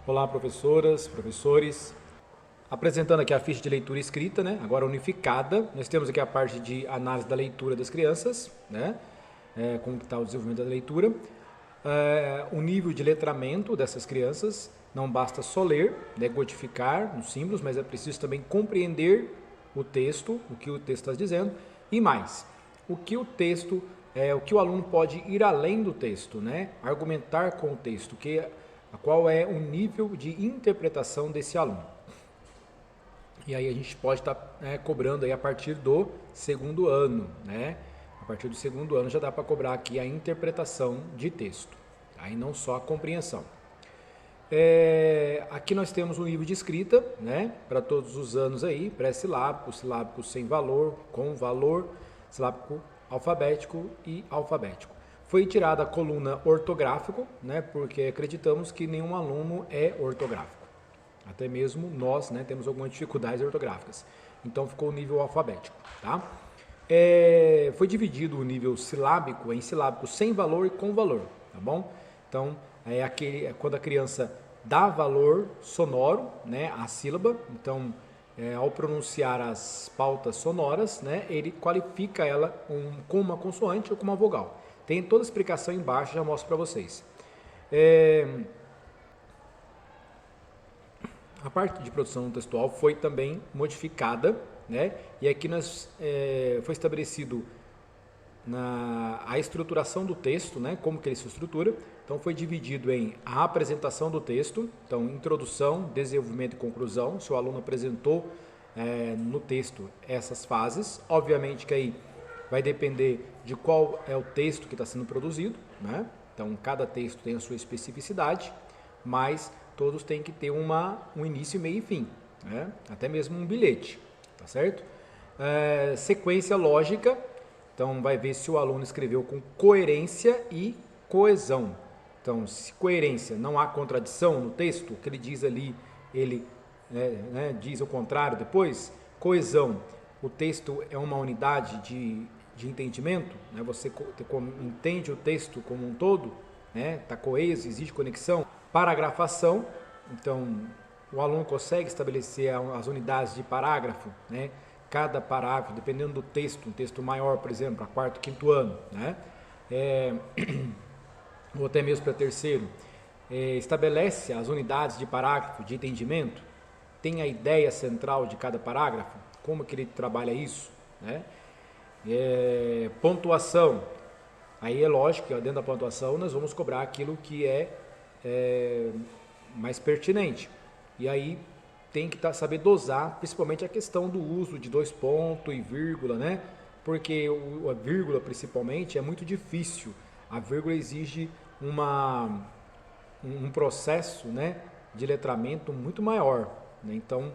Olá, professoras, professores. Apresentando aqui a ficha de leitura escrita, né? Agora unificada. Nós temos aqui a parte de análise da leitura das crianças, né? Como está o desenvolvimento da leitura. O nível de letramento dessas crianças. Não basta só ler, né? Codificar nos símbolos, mas é preciso também compreender o texto, o que o texto está dizendo. E mais, o que o texto, o que o aluno pode ir além do texto, né? Argumentar com o texto, qual é o nível de interpretação desse aluno. E aí a gente pode estar cobrando aí a partir do segundo ano, né? A partir do segundo ano já dá para cobrar aqui a interpretação de texto, aí não só a compreensão. Aqui nós temos um nível de escrita, né? Para todos os anos aí, pré-silábico, silábico sem valor, com valor, silábico alfabético e alfabético. Foi tirada a coluna ortográfico, né? Porque acreditamos que nenhum aluno é ortográfico. Até mesmo nós, né, temos algumas dificuldades ortográficas. Então ficou o nível alfabético, tá? Foi dividido o nível silábico em silábico sem valor e com valor, tá bom? Então quando a criança dá valor sonoro, né, à sílaba. Então ao pronunciar as pautas sonoras, né, ele qualifica ela com uma consoante ou com uma vogal. Tem toda a explicação embaixo, já mostro para vocês. A parte de produção textual foi também modificada, né? E aqui foi estabelecido a estruturação do texto, né? Como que ele se estrutura. Então foi dividido em a apresentação do texto, então introdução, desenvolvimento e conclusão. Se o aluno apresentou no texto essas fases, obviamente que aí vai depender de qual é o texto que está sendo produzido, né? Então cada texto tem a sua especificidade, mas todos têm que ter um início, meio e fim, né? Até mesmo um bilhete, tá certo? Sequência lógica, então vai ver se o aluno escreveu com coerência e coesão. Então, se coerência, não há contradição no texto, o que ele diz ali, ele diz o contrário depois. Coesão, o texto é uma unidade de entendimento, né? Você entende o texto como um todo, né? Está coeso, existe conexão. Paragrafação, então o aluno consegue estabelecer as unidades de parágrafo, né? Cada parágrafo, dependendo do texto, um texto maior, por exemplo, para quarto, quinto ano, né? Ou até mesmo para terceiro, estabelece as unidades de parágrafo de entendimento, tem a ideia central de cada parágrafo, como que ele trabalha isso, né? Pontuação, aí é lógico que dentro da pontuação nós vamos cobrar aquilo que é mais pertinente. E aí tem que saber dosar, principalmente a questão do uso de dois pontos e vírgula, né? Porque a vírgula, principalmente, é muito difícil. A vírgula exige um processo, né, de letramento muito maior, né? Então,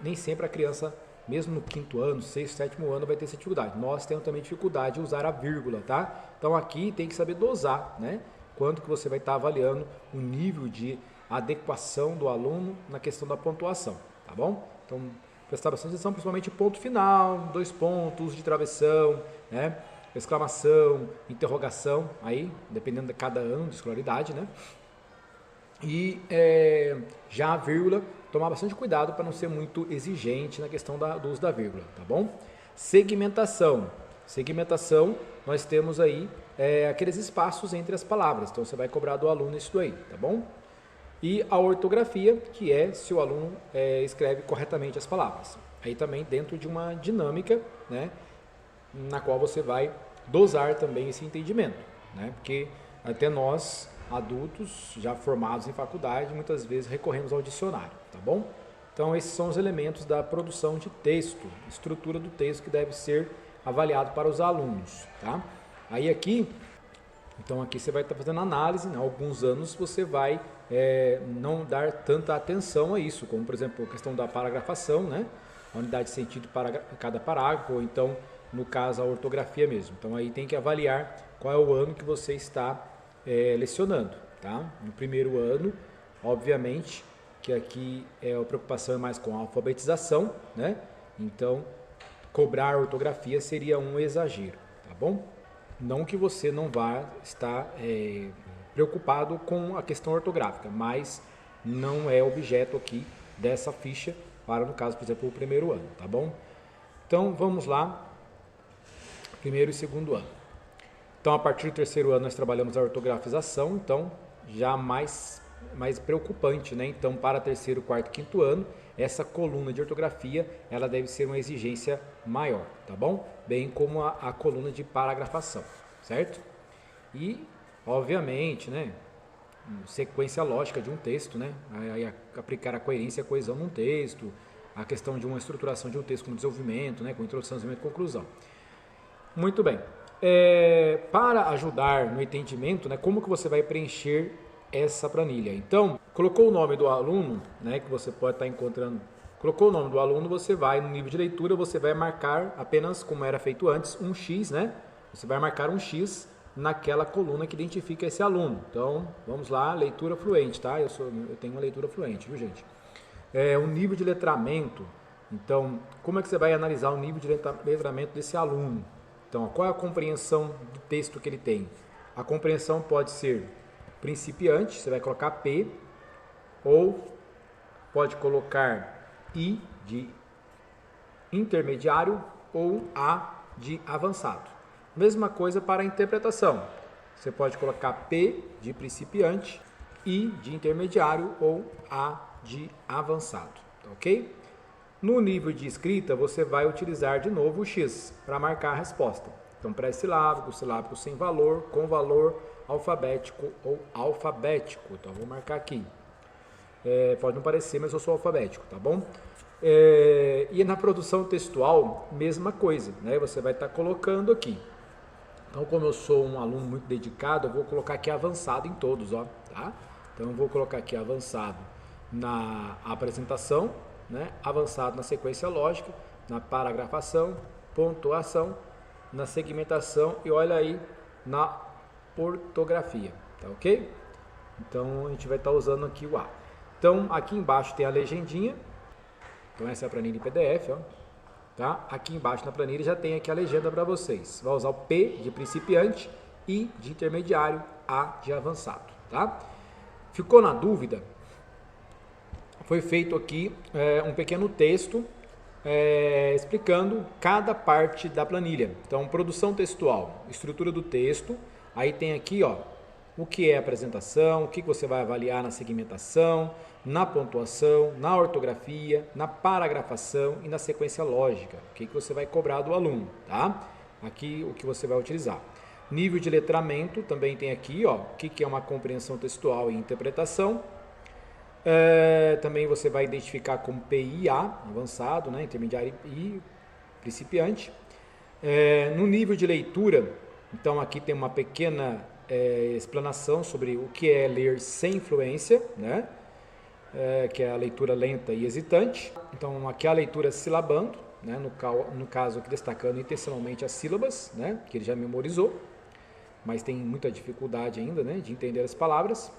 nem sempre a criança, mesmo no quinto ano, sexto, sétimo ano, vai ter essa dificuldade. Nós temos também dificuldade de usar a vírgula, tá? Então aqui tem que saber dosar, né? Quanto que você vai estar avaliando o nível de adequação do aluno na questão da pontuação, tá bom? Então, prestar bastante atenção, principalmente ponto final, dois pontos, uso de travessão, né? Exclamação, interrogação, aí, dependendo de cada ano de escolaridade, né? E já a vírgula, tomar bastante cuidado para não ser muito exigente na questão do uso da vírgula, tá bom? Segmentação. Segmentação, nós temos aí aqueles espaços entre as palavras, então você vai cobrar do aluno isso aí, tá bom? E a ortografia, que é se o aluno escreve corretamente as palavras. Aí também dentro de uma dinâmica, né, na qual você vai dosar também esse entendimento, né? Porque até nós, adultos, já formados em faculdade, muitas vezes recorremos ao dicionário, tá bom? Então esses são os elementos da produção de texto, estrutura do texto que deve ser avaliado para os alunos, tá? Aí aqui, então aqui você vai estar fazendo análise, né? Alguns anos você vai não dar tanta atenção a isso, como por exemplo a questão da paragrafação, né? A unidade de sentido para cada parágrafo, ou então no caso a ortografia mesmo. Então aí tem que avaliar qual é o ano que você está lecionando, tá? No primeiro ano, obviamente que aqui a preocupação é mais com a alfabetização, né? Então cobrar a ortografia seria um exagero, tá bom? Não que você não vá estar preocupado com a questão ortográfica, mas não é objeto aqui dessa ficha para, no caso, por exemplo, o primeiro ano, tá bom? Então, vamos lá, primeiro e segundo ano. Então, a partir do terceiro ano, nós trabalhamos a ortografização, então, já mais preocupante, né? Então, para terceiro, quarto e quinto ano, essa coluna de ortografia, ela deve ser uma exigência maior, tá bom? Bem como a coluna de paragrafação, certo? E, obviamente, né? Sequência lógica de um texto, né? Aí aplicar a coerência e a coesão num texto, a questão de uma estruturação de um texto com desenvolvimento, né? Com introdução, desenvolvimento e conclusão. Muito bem. Para ajudar no entendimento, né? Como que você vai preencher essa planilha? Então, colocou o nome do aluno, né? Que você pode estar encontrando. Colocou o nome do aluno, você vai no nível de leitura, você vai marcar apenas, como era feito antes, um X, né? Você vai marcar um X naquela coluna que identifica esse aluno. Então, vamos lá, leitura fluente, tá? Eu tenho uma leitura fluente, viu, gente? O nível de letramento. Então, como é que você vai analisar o nível de letramento desse aluno? Então, qual é a compreensão do texto que ele tem? A compreensão pode ser principiante, você vai colocar P, ou pode colocar I de intermediário ou A de avançado. Mesma coisa para a interpretação. Você pode colocar P de principiante, I de intermediário ou A de avançado, tá ok? No nível de escrita, você vai utilizar de novo o X para marcar a resposta. Então, pré-silábico, silábico sem valor, com valor, alfabético ou alfabético. Então, vou marcar aqui. Pode não parecer, mas eu sou alfabético, tá bom? E na produção textual, mesma coisa, né? Você vai estar colocando aqui. Então, como eu sou um aluno muito dedicado, eu vou colocar aqui avançado em todos, ó, tá? Então, eu vou colocar aqui avançado na apresentação, né? Avançado na sequência lógica, na paragrafação, pontuação, na segmentação e olha aí na ortografia, tá ok? Então, a gente vai estar usando aqui o A. Então, aqui embaixo tem a legendinha. Então, essa é a planilha em PDF, ó. Tá? Aqui embaixo na planilha já tem aqui a legenda para vocês. Vai usar o P de principiante, I de intermediário, A de avançado. Tá? Ficou na dúvida? Foi feito aqui um pequeno texto explicando cada parte da planilha. Então, produção textual, estrutura do texto. Aí tem aqui, ó, o que é apresentação, o que você vai avaliar na segmentação, na pontuação, na ortografia, na paragrafação e na sequência lógica. O que você vai cobrar do aluno, tá? Aqui o que você vai utilizar. Nível de letramento, também tem aqui, ó, o que é uma compreensão textual e interpretação. Também você vai identificar como PIA, avançado, né, intermediário e principiante. No nível de leitura, então aqui tem uma pequena explanação sobre o que é ler sem fluência, né? Que é a leitura lenta e hesitante. Então, aqui a leitura silabando, né? No caso aqui destacando intencionalmente as sílabas, né? Que ele já memorizou, mas tem muita dificuldade ainda, né? De entender as palavras.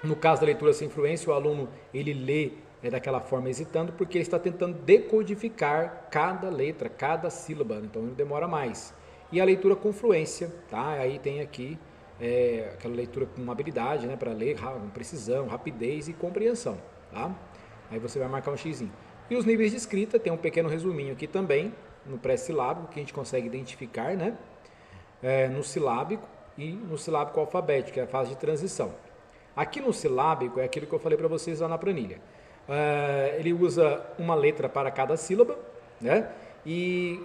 No caso da leitura sem fluência, o aluno ele lê daquela forma hesitando, porque ele está tentando decodificar cada letra, cada sílaba, então ele demora mais. E a leitura com fluência, tá? Aí tem aqui aquela leitura com habilidade, né, para ler com precisão, rapidez e compreensão, tá? Aí você vai marcar um xizinho. E os níveis de escrita, tem um pequeno resuminho aqui também, no pré-silábico, que a gente consegue identificar, né? No silábico e no silábico alfabético, que é a fase de transição. Aqui no silábico é aquilo que eu falei para vocês lá na planilha. Ele usa uma letra para cada sílaba, né? E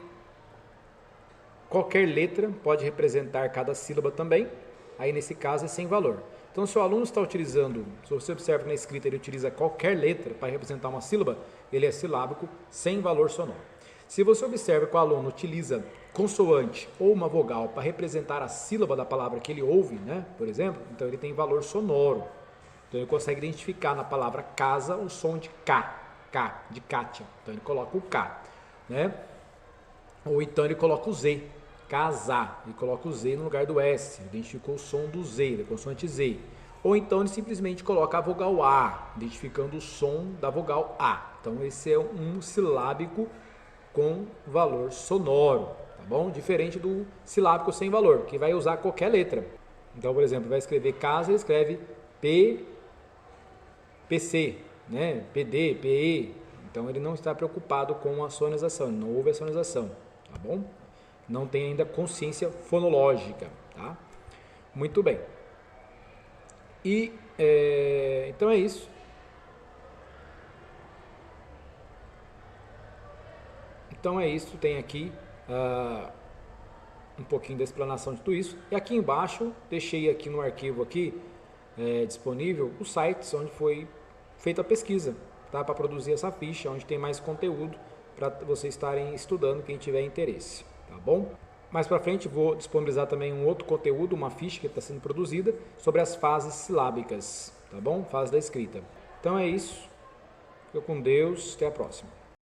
qualquer letra pode representar cada sílaba também, aí nesse caso é sem valor. Então, se o aluno está utilizando, se você observa que na escrita ele utiliza qualquer letra para representar uma sílaba, ele é silábico sem valor sonoro. Se você observa que o aluno utiliza consoante ou uma vogal para representar a sílaba da palavra que ele ouve, né, por exemplo, então ele tem valor sonoro. Então ele consegue identificar na palavra casa o som de K, de Kátia. Então ele coloca o K, né? Ou então ele coloca o Z, casar, ele coloca o Z no lugar do S, identificou o som do Z, da consoante Z. Ou então ele simplesmente coloca a vogal A, identificando o som da vogal A. Então esse é um silábico com valor sonoro, tá bom? Diferente do silábico sem valor, que vai usar qualquer letra. Então, por exemplo, vai escrever casa, ele escreve P, PC, né? PD, PE. Então ele não está preocupado com a sonorização, não houve a sonorização, tá bom? Não tem ainda consciência fonológica, tá? Muito bem. E então é isso. Então é isso, tem aqui um pouquinho da explanação de tudo isso. E aqui embaixo, deixei aqui no arquivo aqui, disponível os sites onde foi feita a pesquisa, tá? Para produzir essa ficha, onde tem mais conteúdo para vocês estarem estudando, quem tiver interesse, tá bom? Mais para frente vou disponibilizar também um outro conteúdo, uma ficha que está sendo produzida sobre as fases silábicas, tá bom? Fase da escrita. Então é isso, fica com Deus, até a próxima.